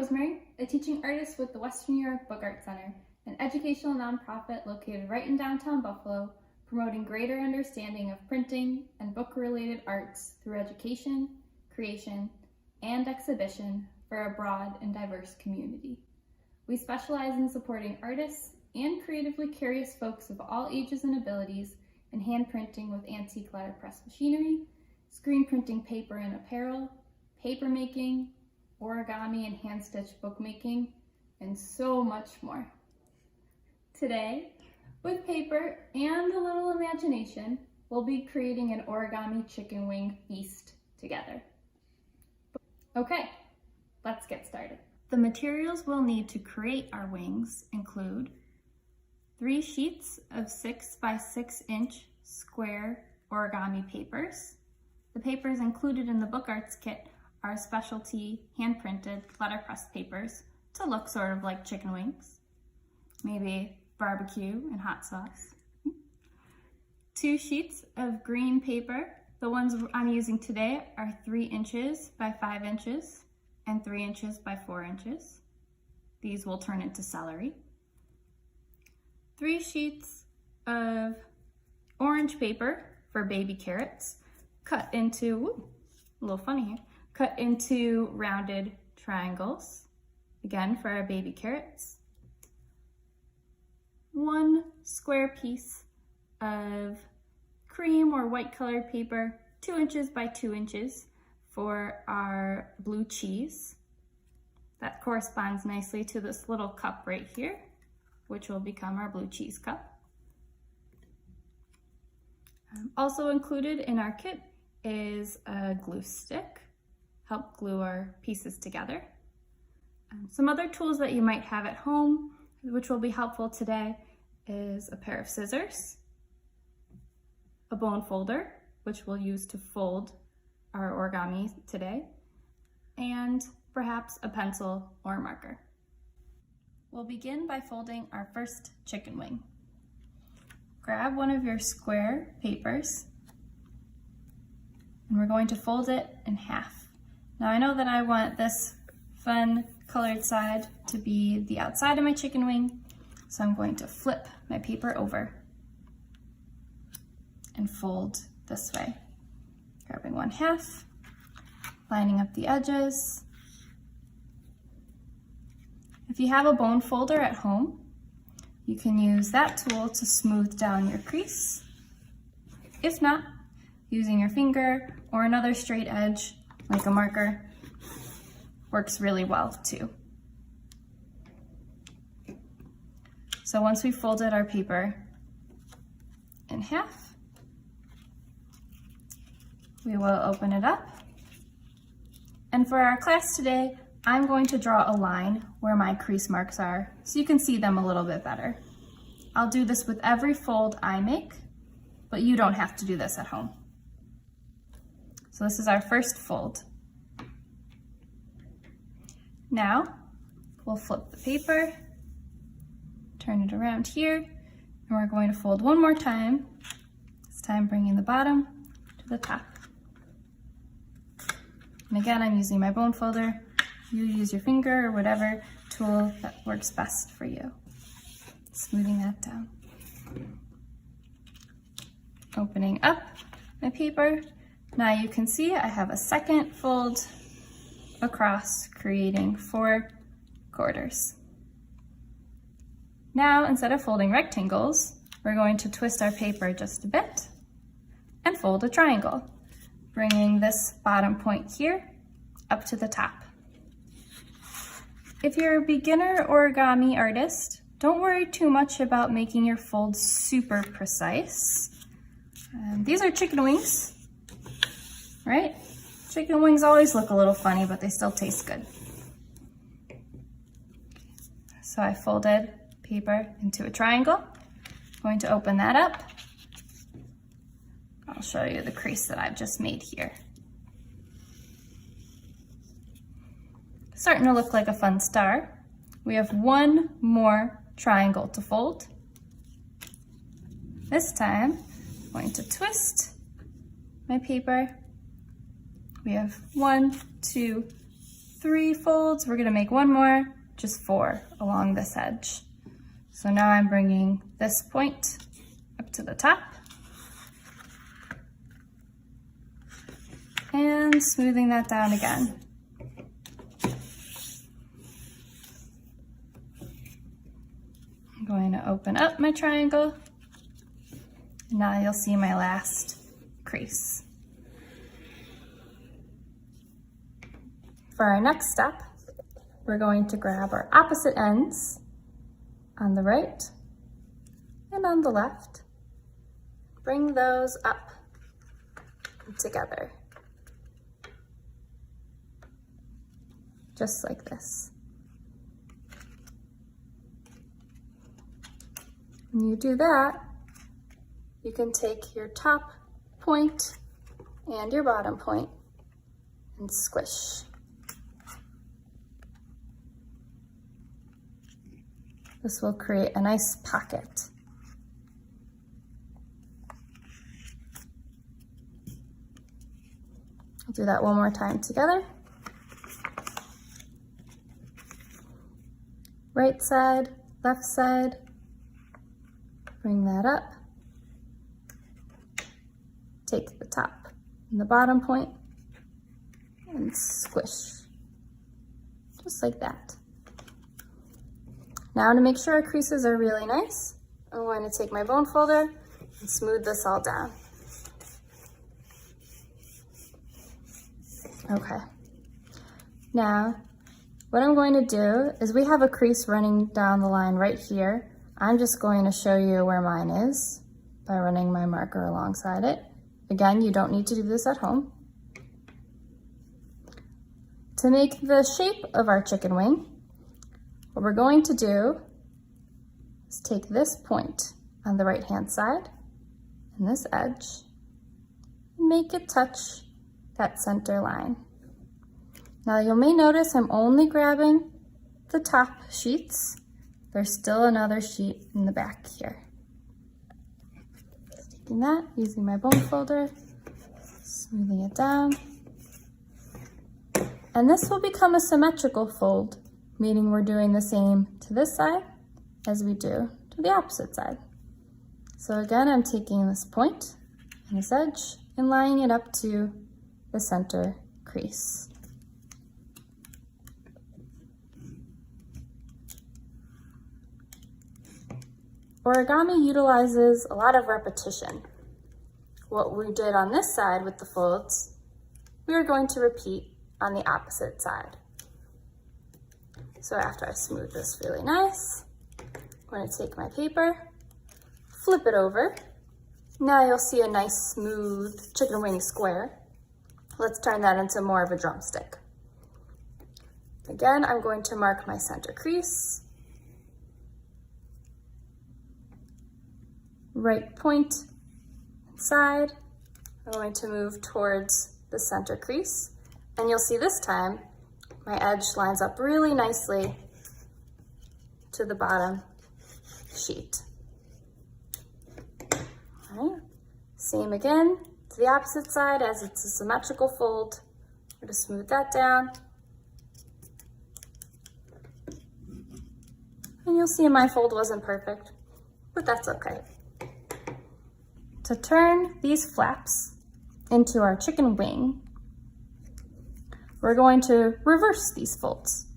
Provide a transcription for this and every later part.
Rosemary, a teaching artist with the WNY Book Arts Center, an educational nonprofit located right in downtown Buffalo, promoting greater understanding of printing and book-related arts through education, creation, and exhibition for a broad and diverse community. We specialize in supporting artists and creatively curious folks of all ages and abilities in hand printing with antique letterpress machinery, screen printing paper and apparel, paper making, origami and hand-stitched bookmaking, and so much more. Today, with paper and a little imagination, we'll be creating an origami chicken wing feast together. Okay, let's get started. The materials we'll need to create our wings include 3 sheets of 6 by 6 inch square origami papers. The papers included in the Book Arts Kit are specialty hand-printed letterpress papers to look sort of like chicken wings, maybe barbecue and hot sauce. 2 sheets of green paper. The ones I'm using today are 3 inches by 5 inches and 3 inches by 4 inches. These will turn into celery. 3 sheets of orange paper for baby carrots, cut into, a little funny here, cut into rounded triangles, again for our baby carrots. 1 square piece of cream or white colored paper, 2 inches by 2 inches for our blue cheese. That corresponds nicely to this little cup right here, which will become our blue cheese cup. Also included in our kit is a glue stick, help glue our pieces together. Some other tools that you might have at home, which will be helpful today, is a pair of scissors, a bone folder, which we'll use to fold our origami today, and perhaps a pencil or a marker. We'll begin by folding our first chicken wing. Grab one of your square papers, and we're going to fold it in half. Now I know that I want this fun colored side to be the outside of my chicken wing, so I'm going to flip my paper over and fold this way. Grabbing 1/2, lining up the edges. If you have a bone folder at home, you can use that tool to smooth down your crease. If not, using your finger or another straight edge like a marker works really well too. So once we've folded our paper in half, we will open it up. And for our class today, I'm going to draw a line where my crease marks are so you can see them a little bit better. I'll do this with every fold I make, but you don't have to do this at home. So this is our first fold. Now, we'll flip the paper, turn it around here, and we're going to fold one more time, this time bringing the bottom to the top. And again, I'm using my bone folder. You use your finger or whatever tool that works best for you. Smoothing that down. Opening up my paper. Now you can see I have a second fold across, creating 4 quarters. Now, instead of folding rectangles, we're going to twist our paper just a bit and fold a triangle, bringing this bottom point here up to the top. If you're a beginner origami artist, don't worry too much about making your folds super precise. These are chicken wings, right? Chicken wings always look a little funny, but they still taste good. So I folded paper into a triangle. I'm going to open that up. I'll show you the crease that I've just made here. Starting to look like a fun star. We have one more triangle to fold. This time, I'm going to twist my paper. We have 1, 2, 3 folds. We're gonna make one more, just 4 along this edge. So now I'm bringing this point up to the top and smoothing that down again. I'm going to open up my triangle. Now you'll see my last crease. For our next step, we're going to grab our opposite ends on the right and on the left. Bring those up together, just like this. When you do that, you can take your top point and your bottom point and squish. This will create a nice pocket. I'll do that one more time together. Right side, left side, bring that up. Take the top and the bottom point and squish, just like that. Now to make sure our creases are really nice, I'm going to take my bone folder and smooth this all down. Okay. Now, what I'm going to do is we have a crease running down the line right here. I'm just going to show you where mine is by running my marker alongside it. Again, you don't need to do this at home. To make the shape of our chicken wing, what we're going to do is take this point on the right-hand side and this edge and make it touch that center line. Now you may notice I'm only grabbing the top sheets. There's still another sheet in the back here. Taking that, using my bone folder, smoothing it down. And this will become a symmetrical fold, meaning we're doing the same to this side as we do to the opposite side. So again, I'm taking this point and this edge and lining it up to the center crease. Origami utilizes a lot of repetition. What we did on this side with the folds, we are going to repeat on the opposite side. So after I smooth this really nice, I'm going to take my paper, flip it over. Now you'll see a nice smooth chicken wing square. Let's turn that into more of a drumstick. Again, I'm going to mark my center crease. Right point side, I'm going to move towards the center crease. And you'll see this time, my edge lines up really nicely to the bottom sheet. All right, same again to the opposite side as it's a symmetrical fold. I'm going to smooth that down. And you'll see my fold wasn't perfect, but that's okay. To turn these flaps into our chicken wing, we're going to reverse these folds.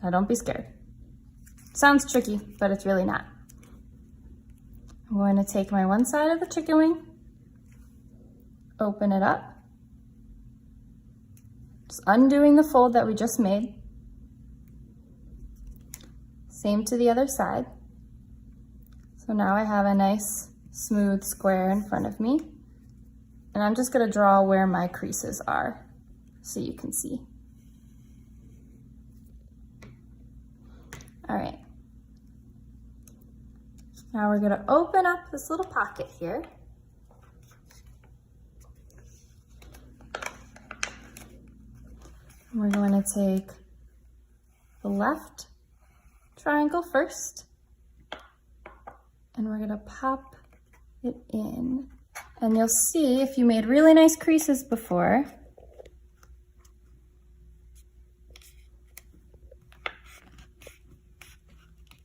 Now don't be scared. Sounds tricky, but it's really not. I'm going to take my one side of the chicken wing, open it up, just undoing the fold that we just made. Same to the other side. So now I have a nice smooth square in front of me. And I'm just gonna draw where my creases are so you can see. All right. Now we're gonna open up this little pocket here. And we're going to take the left triangle first, and we're gonna pop it in. And you'll see if you made really nice creases before,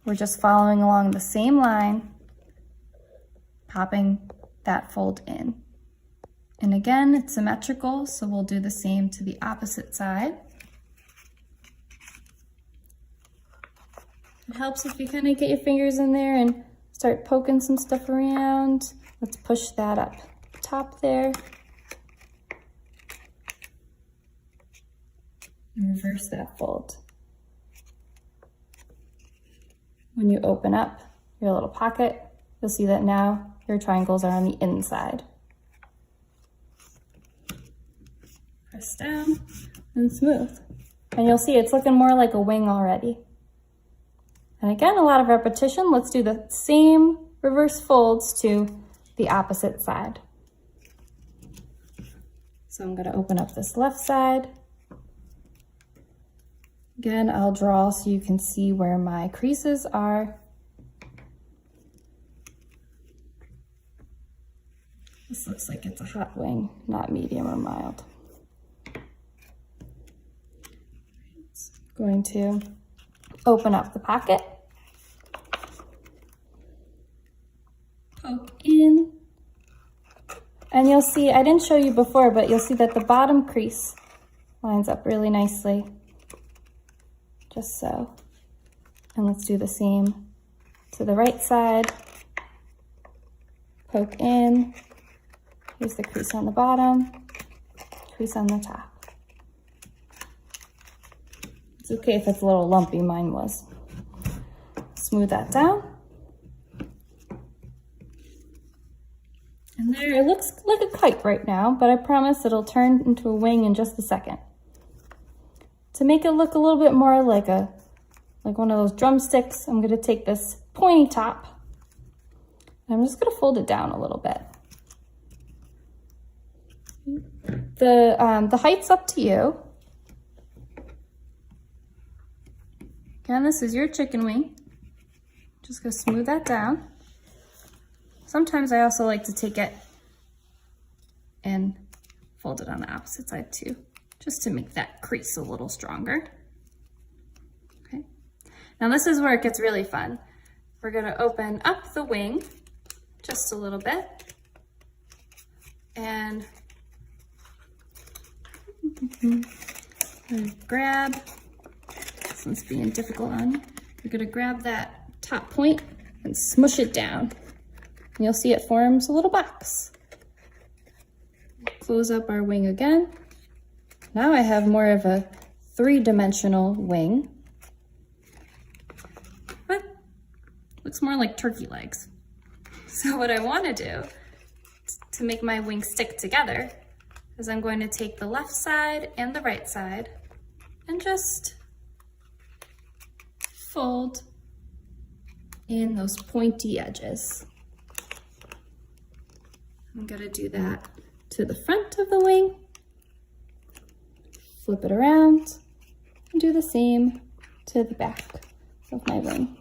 we're just following along the same line, popping that fold in. And again, it's symmetrical, so we'll do the same to the opposite side. It helps if you kind of get your fingers in there and start poking some stuff around. Let's push that up top there. And reverse that fold. When you open up your little pocket, you'll see that now your triangles are on the inside. Press down and smooth. And you'll see it's looking more like a wing already. And again, a lot of repetition. Let's do the same reverse folds to the opposite side. So I'm going to open up this left side. Again, I'll draw so you can see where my creases are. This looks like it's a hot wing, not medium or mild. Going to open up the pocket. Poke in. And you'll see, I didn't show you before, but you'll see that the bottom crease lines up really nicely. Just so. And let's do the same to the right side. Poke in. Here's the crease on the bottom, crease on the top. It's okay if it's a little lumpy, mine was. Smooth that down. And there, it looks like a kite right now, but I promise it'll turn into a wing in just a second. To make it look a little bit more like one of those drumsticks, I'm gonna take this pointy top, and I'm just gonna fold it down a little bit. The height's up to you. Again, this is your chicken wing. Just gonna smooth that down. Sometimes I also like to take it and fold it on the opposite side too, just to make that crease a little stronger. Okay. Now this is where it gets really fun. We're gonna open up the wing just a little bit and grab, this one's being difficult on you. You're gonna grab that top point and smush it down. And you'll see it forms a little box. Close up our wing again. Now I have more of a three-dimensional wing, but looks more like turkey legs. So what I wanna do to make my wing stick together is I'm going to take the left side and the right side and just fold in those pointy edges. I'm gonna do that to the front of the wing, flip it around, and do the same to the back of my wing.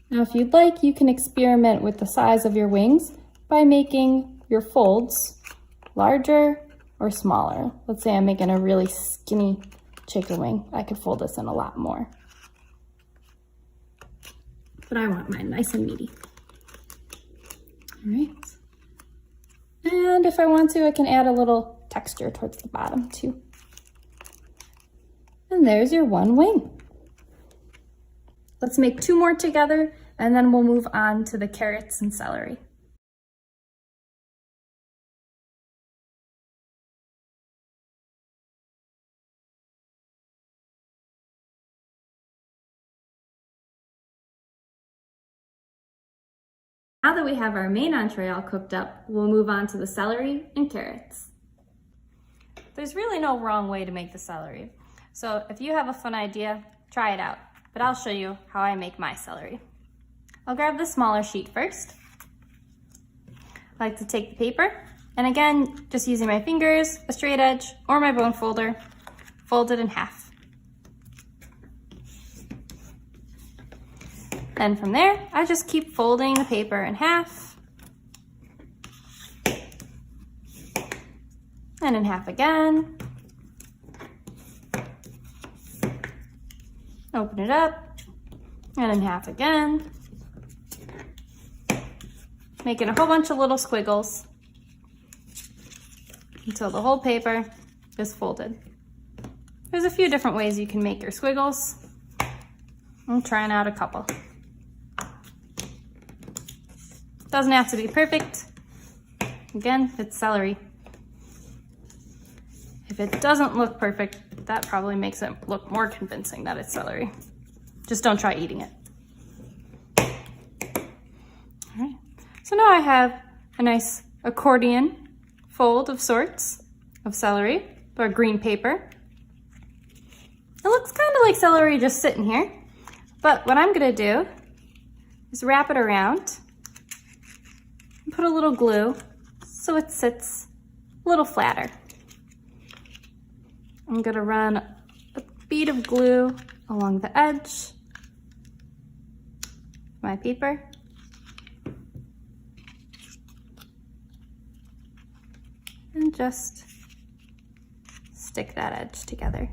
Now, if you'd like, you can experiment with the size of your wings by making your folds larger or smaller. Let's say I'm making a really skinny chicken wing. I could fold this in a lot more. But I want mine nice and meaty. All right. And if I want to, I can add a little texture towards the bottom too. And there's your one wing. Let's make two more together, and then we'll move on to the carrots and celery. Now that we have our main entree all cooked up, we'll move on to the celery and carrots. There's really no wrong way to make the celery. So if you have a fun idea, try it out, but I'll show you how I make my celery. I'll grab the smaller sheet first. I like to take the paper, and again, just using my fingers, a straight edge, or my bone folder, fold it in half. Then from there, I just keep folding the paper in half, and in half again. Open it up, And in half again. Making a whole bunch of little squiggles until the whole paper is folded. There's a few different ways you can make your squiggles. I'm trying out a couple. Doesn't have to be perfect. Again, it's celery. If it doesn't look perfect, that probably makes it look more convincing that it's celery. Just don't try eating it. All right. So now I have a nice accordion fold of sorts of celery or green paper. It looks kind of like celery just sitting here, but what I'm gonna do is wrap it around and put a little glue so it sits a little flatter. I'm gonna run a bead of glue along the edge of my paper. And just stick that edge together.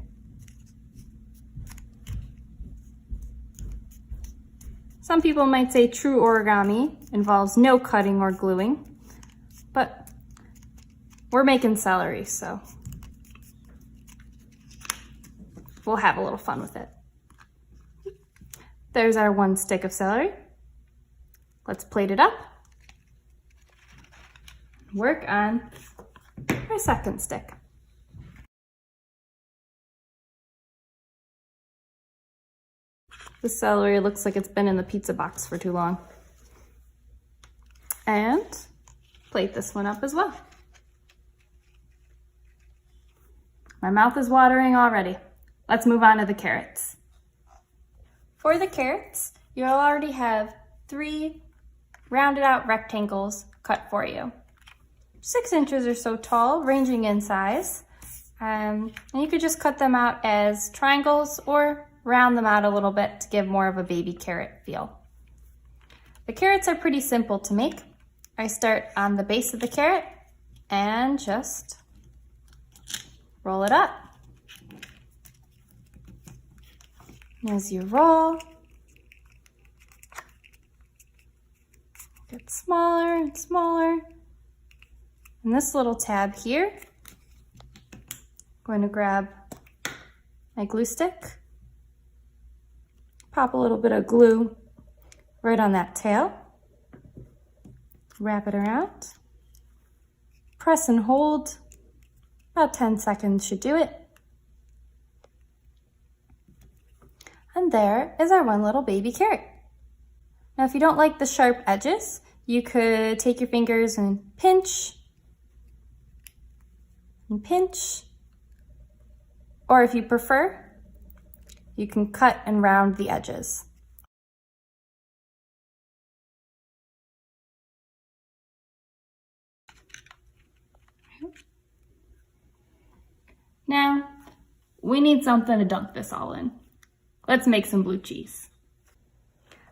Some people might say true origami involves no cutting or gluing, but we're making celery, so we'll have a little fun with it. There's our one stick of celery. Let's plate it up. Work on our second stick. The celery looks like it's been in the pizza box for too long. And plate this one up as well. My mouth is watering already. Let's move on to the carrots. For the carrots, you'll already have 3 rounded out rectangles cut for you. 6 inches or so tall, ranging in size. And you could just cut them out as triangles or round them out a little bit to give more of a baby carrot feel. The carrots are pretty simple to make. I start on the base of the carrot and just roll it up. As you roll, get smaller and smaller. And this little tab here, I'm going to grab my glue stick, pop a little bit of glue right on that tail, wrap it around, press and hold, about 10 seconds should do it. And there is our one little baby carrot. Now, if you don't like the sharp edges, you could take your fingers and pinch, or if you prefer, you can cut and round the edges. Now, we need something to dunk this all in. Let's make some blue cheese.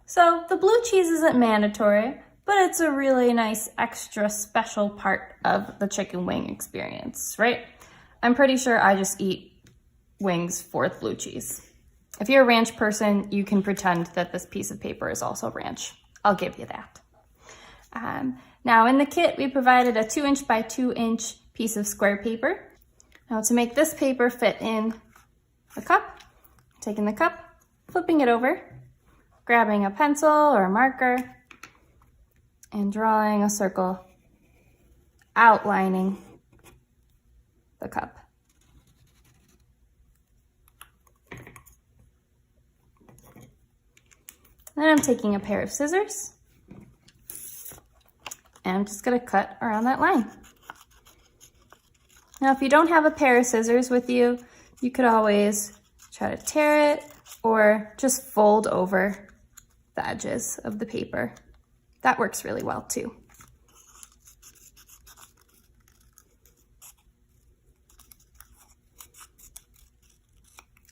So the blue cheese isn't mandatory, but it's a really nice extra special part of the chicken wing experience, right? I'm pretty sure I just eat wings with blue cheese. If you're a ranch person, you can pretend that this piece of paper is also ranch. I'll give you that. Now in the kit, we provided a 2-inch by 2-inch piece of square paper. Now to make this paper fit in the cup, taking the cup, flipping it over, grabbing a pencil or a marker, and drawing a circle, outlining the cup. Then I'm taking a pair of scissors, and I'm just gonna cut around that line. Now, if you don't have a pair of scissors with you, you could always try to tear it or just fold over the edges of the paper. That works really well too.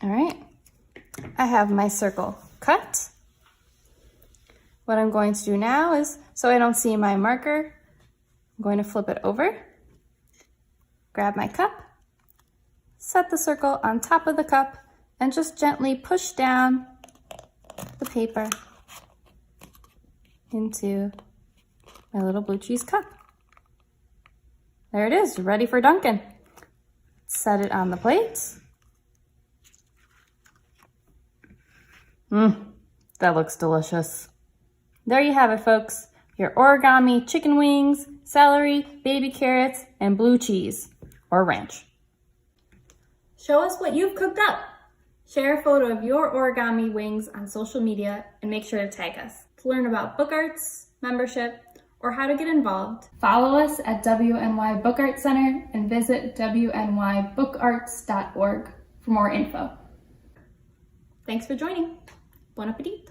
All right, I have my circle cut. What I'm going to do now is, so I don't see my marker, I'm going to flip it over, grab my cup, set the circle on top of the cup, and just gently push down the paper into my little blue cheese cup. There it is, ready for dunking. Set it on the plate. That looks delicious. There you have it, folks. Your origami chicken wings, celery, baby carrots, and blue cheese or ranch. Show us what you've cooked up. Share a photo of your origami wings on social media and make sure to tag us. To learn about book arts, membership, or how to get involved, follow us at WNY Book Arts Center and visit WNYBookArts.org for more info. Thanks for joining. Bon appetit!